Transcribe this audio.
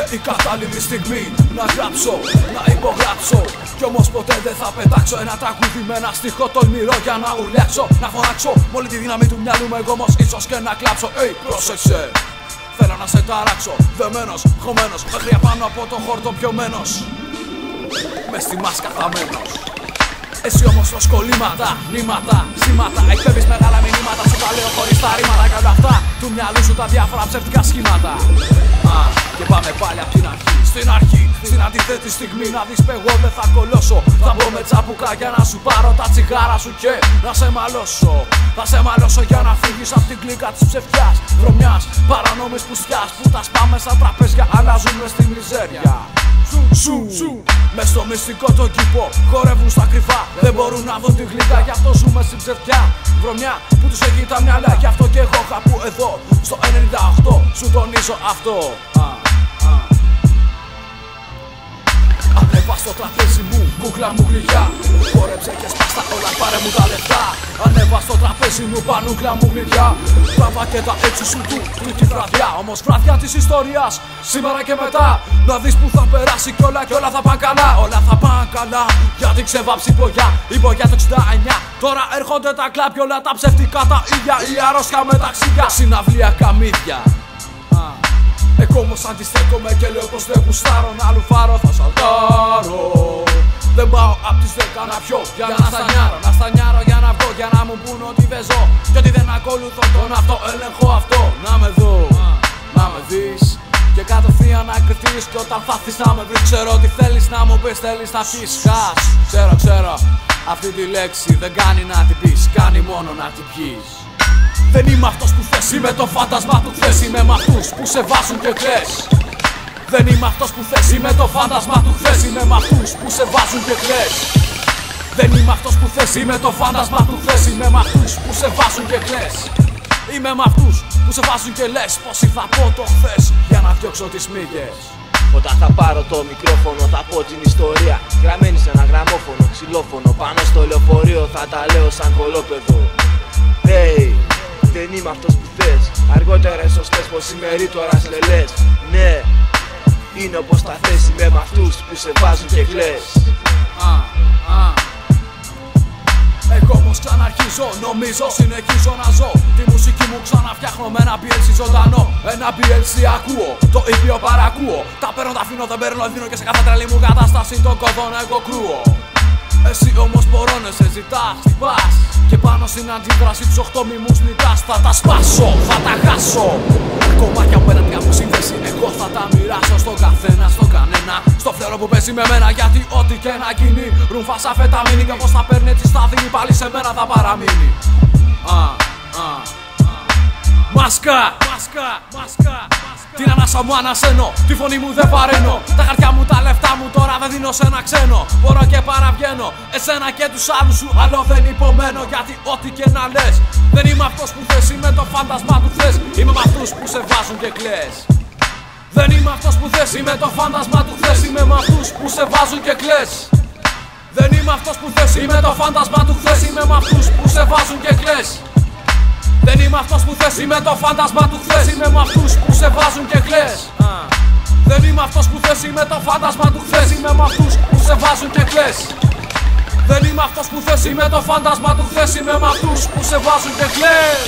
Ήρθε η κατάλληλη στιγμή να γράψω, να υπογράψω. Κι όμως ποτέ δεν θα πετάξω ένα τραγούδι με ένα στίχο τολμηρό για να ουρλιάξω. Να φωνάξω με όλη τη δύναμη του μυαλού μου, εγώ όμως ίσως και να κλάψω. Πρόσεξε, θέλω να σε ταράξω. Δεμένος, χωμένος, μέχρι απάνω από το χόρτο πιωμένος, μες στη μάσκα θαμμένος. Εσύ όμως προσκολλήματα, νήματα, σήματα. Εκπέμπεις μεγάλα μηνύματα, σου τα λέω χωρίς τα ρήματα. Κι όλα αυτά του μυαλού σου τα διάφορα ψεύτικα σχήματα. Και πάμε πάλι απ' την αρχή. Στην αρχή, στην αντιθέτη στιγμή, να δεις εγώ δεν θα κολώσω. Θα μπω με τσαπουκά για να σου πάρω τα τσιγάρα σου και να σε μαλώσω. Θα σε μαλώσω για να φύγεις απ' την κλίκα της ψευτιάς, βρωμιάς, παρανόμης πουστιάς που τα σπάμε στα τραπέζια, αλλάζουμε στη μιζέρια. Μες στο μυστικό το κήπο χορεύουν στα κρυφά. Δεν μπορούν να δουν τη γλυκά, γι' αυτό ζούμε στην ψευτιά. Βρωμιά που τους έχει τα μυαλά, γι' αυτό και εγώ κάπου εδώ στο 98 σου τονίζω αυτό. Ανέβα στο τραπέζι μου, κούκλα μου γλυκιά. Χόρεψε και σπάστα όλα, πάρε μου τα λεφτά. Ανέβα στο τραπέζι μου, πανούκλα μου γλυκιά. Τράβα και τα έτσι σου του, τρίτη βραδιά. Όμως βραδιά της ιστορίας, σήμερα και μετά. Να δεις που θα περάσει κι όλα θα πάνε καλά. Όλα θα πάνε καλά, γιατί ξεβάψει η μπογιά. Η μπογιά το 69, τώρα έρχονται τα κλαμπ κι όλα τα ψευτικά τα ίδια. Η αρρώστια με ταξίδια, συναυλία καμίδια. Εγώ όμως αντιστέκομαι και λέω πως δεν γουστάρω. Να λουφάρω θα σαλτάρω. Δεν πάω απ' τις 10 να πιω για να στανιάρω. Να στανιάρω για να βγω, για να μου πουν ότι δεν ζω. Κι ότι δεν ακολουθώ τον αυτοέλεγχο αυτό. Να με δω, να με δεις και κατευθείαν να κρυφτείς. Κι όταν θα έρθεις να με βρεις, ξέρω τι θέλεις να μου πεις. Θέλεις να πεις χας. Ξέρω, αυτή τη λέξη δεν κάνει να την πεις, κάνει μόνο να την πιείς. Δεν είμαι αυτός που θες, είμαι το φάντασμα του χθες. Είμαι με αυτούς που σε βάζουν και κλαις. Δεν είμαι αυτός που θες, είμαι το φάντασμα του χθες. Είμαι με αυτούς που σε βάζουν και κλαις. Δεν είμαι αυτός που θες, είμαι το φάντασμα του χθες. Είμαι με αυτούς που σε βάζουν και κλαις. Είμαι με αυτούς που σε βάζουν και λες πως ήρθα από το χθες για να διώξω τις μύγες. Όταν θα πάρω το μικρόφωνο θα πω την ιστορία, γραμμένη σε ένα γραμμόφωνο, ξυλόφωνο. Πάνω στο λεωφορείο θα τα λέω σαν κολόπεδο. Hey, δεν είμαι αυτός που θες. Αργότερα ίσως θες πως είμαι ρήτορας λελές. Ναι, είναι όπως τα θες. Είμαι με αυτούς που σε βάζουν και κλαις. Εγώ όμως ξαναρχίζω, νομίζω, συνεχίζω να ζω. Τη μουσική μου ξαναφτιάχνω με ένα BLC ζωντανό. Ένα BLC ακούω, το ίδιο παρακούω. Τα παίρνω, τα αφήνω, δεν παίρνω, δίνω και σε κάθε τρελή μου κατάσταση τον κόδωνα εγώ κρούω. Εσύ όμως μπορώ να σε ζητάς, χτυπάς. Και πάνω στην αντίδραση τους 8 μημούς νητάς. Θα τα σπάσω, θα τα χάσω. Κομμάτια μου έναν κάπου σύνθεση, εγώ θα τα μοιράσω στον καθένα, στον κανένα. Στο φλερό που παίζει με μένα, γιατί ό,τι και να γίνει ρούμφα σαν φεταμίνη. Και πως θα παίρνει έτσι θα δίνει, πάλι σε μένα θα παραμείνει. Μάσκα, την ανάσα μου ανασένω, τη φωνή μου δεν παρένω. Τα χαρτιά μου, τα λεφτά μου τώρα δεν δίνω σε ένα ξένο. Μπορώ και παραβγαίνω, εσένα και τους άλλους σου άλλο δεν υπομένω. Γιατί ό,τι και να λες, δεν είμαι αυτός που θες, είμαι το φάντασμα του χθες. Είμαι με αυτούς που σε βάζουν και κλαις. Δεν είμαι αυτός που θες, είμαι το φάντασμα του χθες. Είμαι με αυτούς που σε βάζουν και κλαις. Δεν είμαι αυτός που θες, είμαι το φάντασμα του χθες. Είμαι με αυτούς που σε βάζουν και κλαις. Δεν είμαι αυτός που θες, είμαι το φάντασμα του χθες. Είμαι με αυτούς που σε βάζουν και κλαις. Δεν είμαι αυτός που θες, είμαι το φάντασμα του χθες. Είμαι με αυτούς που σε βάζουν και κλαις. Δεν είμαι αυτός που θες, είμαι το φάντασμα του χθες. Είμαι με αυτούς που σε βάζουν και κλαις.